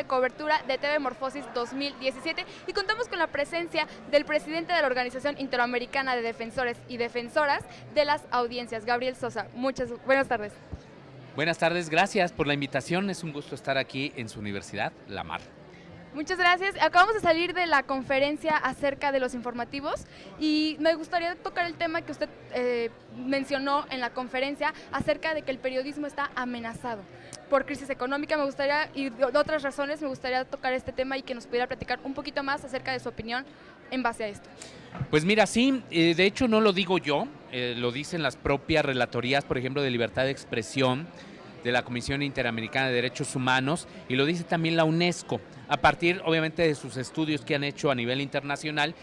de cobertura de TV Morfosis 2017 y contamos con la presencia del presidente de la Organización Interamericana de Defensores y Defensoras de las Audiencias, Gabriel Sosa. Muchas buenas tardes. Buenas tardes, gracias por la invitación. Es un gusto estar aquí en su universidad, La Mar. Muchas gracias. Acabamos de salir de la conferencia acerca de los informativos y me gustaría tocar el tema que usted mencionó en la conferencia acerca de que el periodismo está amenazado por crisis económica. Me gustaría, y de otras razones, me gustaría tocar este tema y que nos pudiera platicar un poquito más acerca de su opinión en base a esto. Pues mira, sí, de hecho no lo digo yo, lo dicen las propias relatorías, por ejemplo, de libertad de expresión de la Comisión Interamericana de Derechos Humanos, y lo dice también la UNESCO, a partir obviamente de sus estudios que han hecho a nivel internacional,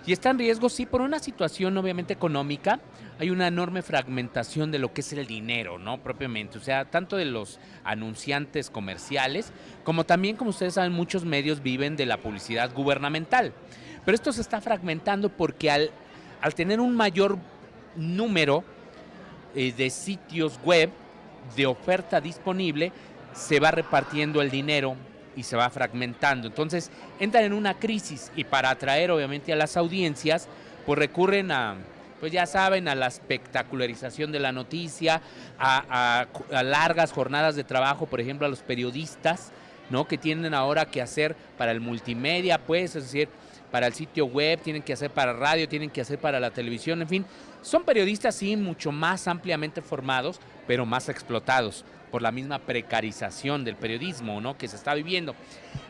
y está en riesgo, sí, por una situación obviamente económica. Hay una enorme fragmentación de lo que es el dinero, ¿no? Propiamente, o sea, tanto de los anunciantes comerciales, como también, como ustedes saben, muchos medios viven de la publicidad gubernamental. Pero esto se está fragmentando porque al tener un mayor número de sitios web, de oferta disponible, se va repartiendo el dinero y se va fragmentando. Entonces entran en una crisis y para atraer obviamente a las audiencias, pues recurren a, pues ya saben, a la espectacularización de la noticia, a largas jornadas de trabajo, por ejemplo, a los periodistas, ¿no? Que tienen ahora que hacer para el multimedia, pues, es decir, para el sitio web, tienen que hacer para radio, tienen que hacer para la televisión, en fin. Son periodistas, sí, mucho más ampliamente formados, pero más explotados por la misma precarización del periodismo, ¿no? Que se está viviendo.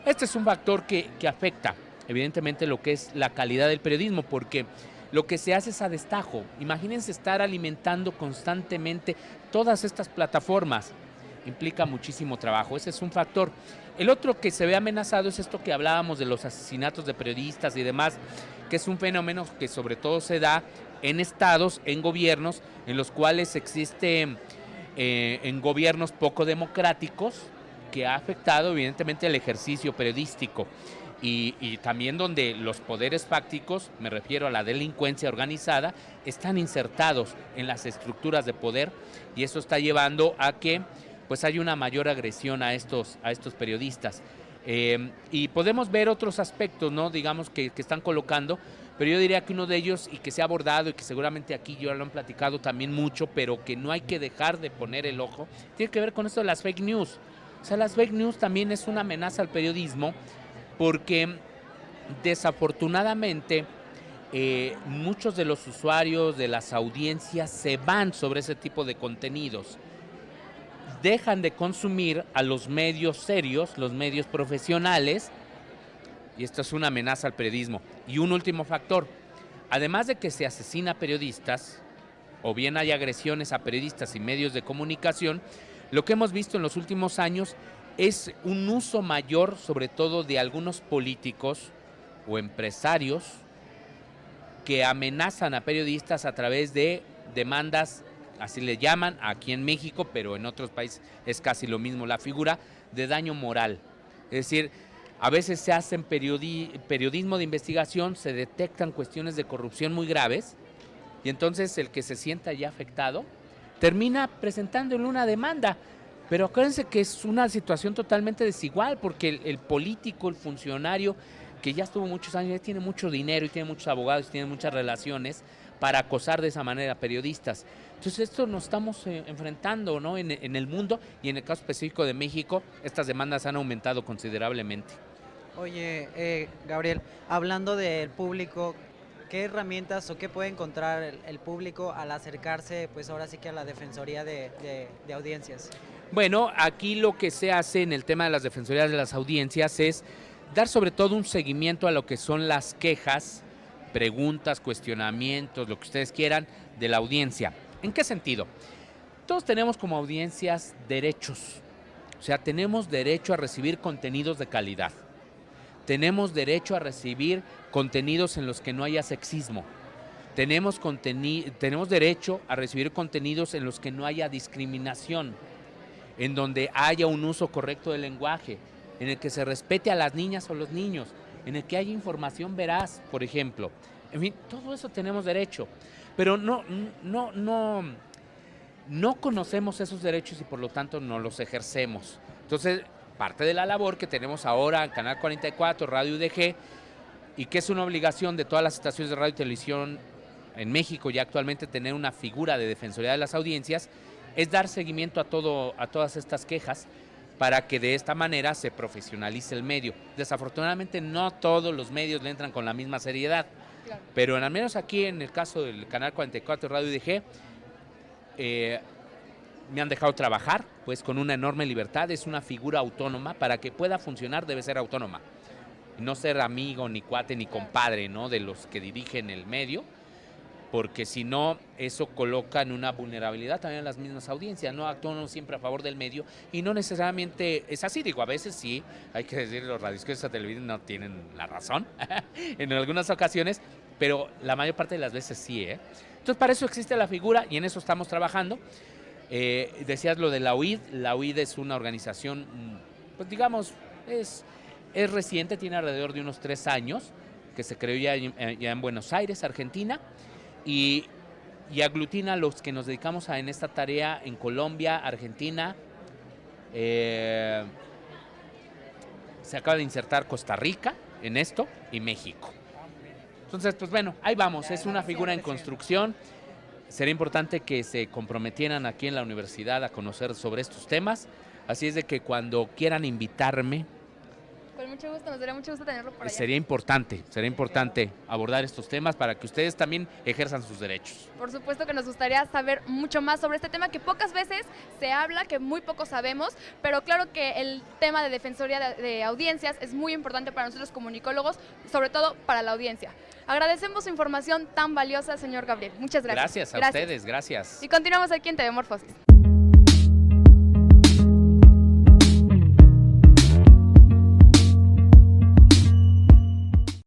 Este es un factor que afecta, evidentemente, lo que es la calidad del periodismo, porque lo que se hace es a destajo. Imagínense estar alimentando constantemente todas estas plataformas. Implica muchísimo trabajo, ese es un factor. El otro que se ve amenazado es esto que hablábamos de los asesinatos de periodistas y demás, que es un fenómeno que sobre todo se da en estados, en gobiernos, en los cuales existe en gobiernos poco democráticos, que ha afectado evidentemente el ejercicio periodístico y también donde los poderes fácticos, me refiero a la delincuencia organizada, están insertados en las estructuras de poder y eso está llevando a que pues hay una mayor agresión a estos periodistas. Y podemos ver otros aspectos, ¿no? Digamos que están colocando, pero yo diría que uno de ellos, y que se ha abordado y que seguramente aquí ya lo han platicado también mucho, pero que no hay que dejar de poner el ojo, tiene que ver con esto de las fake news. O sea, las fake news también es una amenaza al periodismo porque desafortunadamente muchos de los usuarios, de las audiencias, se van sobre ese tipo de contenidos. Dejan de consumir a los medios serios, los medios profesionales, y esto es una amenaza al periodismo. Y un último factor, además de que se asesina a periodistas, o bien hay agresiones a periodistas y medios de comunicación, lo que hemos visto en los últimos años es un uso mayor, sobre todo de algunos políticos o empresarios, que amenazan a periodistas a través de demandas, así le llaman aquí en México, pero en otros países es casi lo mismo, la figura de daño moral. Es decir, a veces se hacen periodismo de investigación, se detectan cuestiones de corrupción muy graves y entonces el que se sienta ya afectado termina presentándole una demanda. Pero acuérdense que es una situación totalmente desigual porque el político, el funcionario que ya estuvo muchos años, ya tiene mucho dinero y tiene muchos abogados y tiene muchas relaciones para acosar de esa manera a periodistas. Entonces esto nos estamos enfrentando, ¿no? En el mundo y en el caso específico de México, estas demandas han aumentado considerablemente. Oye, Gabriel, hablando del público, ¿qué herramientas o qué puede encontrar el público al acercarse, pues ahora sí que a la Defensoría de Audiencias? Bueno, aquí lo que se hace en el tema de las defensorías de las audiencias es dar sobre todo un seguimiento a lo que son las quejas, preguntas, cuestionamientos, lo que ustedes quieran, de la audiencia. ¿En qué sentido? Todos tenemos como audiencias derechos, o sea, tenemos derecho a recibir contenidos de calidad, tenemos derecho a recibir contenidos en los que no haya sexismo, tenemos derecho a recibir contenidos en los que no haya discriminación, en donde haya un uso correcto del lenguaje, en el que se respete a las niñas o los niños, en el que haya información veraz, por ejemplo. En fin, todo eso tenemos derecho, pero no conocemos esos derechos y por lo tanto no los ejercemos. Entonces, parte de la labor que tenemos ahora en Canal 44, Radio UDG, y que es una obligación de todas las estaciones de radio y televisión en México ya actualmente tener una figura de defensoría de las audiencias, es dar seguimiento a todas estas quejas para que de esta manera se profesionalice el medio. Desafortunadamente no todos los medios le entran con la misma seriedad, claro, pero al menos aquí en el caso del Canal 44 Radio UDG, me han dejado trabajar pues con una enorme libertad. Es una figura autónoma. Para que pueda funcionar debe ser autónoma, no ser amigo, ni cuate, ni compadre, ¿no?, de los que dirigen el medio, porque si no, eso coloca en una vulnerabilidad también a las mismas audiencias. No actúan siempre a favor del medio y no necesariamente es así. Digo, a veces sí, hay que decir, los radioescuchas de televisión no tienen la razón en algunas ocasiones, pero la mayor parte de las veces sí, ¿eh? Entonces, para eso existe la figura y en eso estamos trabajando. Decías lo de la UID. La UID es una organización, pues digamos, es reciente, tiene alrededor de unos 3 años, que se creó ya en Buenos Aires, Argentina, y aglutina a los que nos dedicamos en esta tarea en Colombia, Argentina, se acaba de insertar Costa Rica en esto y México. Entonces, pues bueno, ahí vamos, es una figura en construcción. Sería importante que se comprometieran aquí en la universidad a conocer sobre estos temas, así es de que cuando quieran invitarme, con mucho gusto, nos daría mucho gusto tenerlo por allá. Sería importante abordar estos temas para que ustedes también ejerzan sus derechos. Por supuesto que nos gustaría saber mucho más sobre este tema que pocas veces se habla, que muy poco sabemos, pero claro que el tema de defensoría de audiencias es muy importante para nosotros comunicólogos, sobre todo para la audiencia. Agradecemos su información tan valiosa, señor Gabriel. Muchas gracias. Gracias a ustedes, gracias. Y continuamos aquí en TV Morfosis.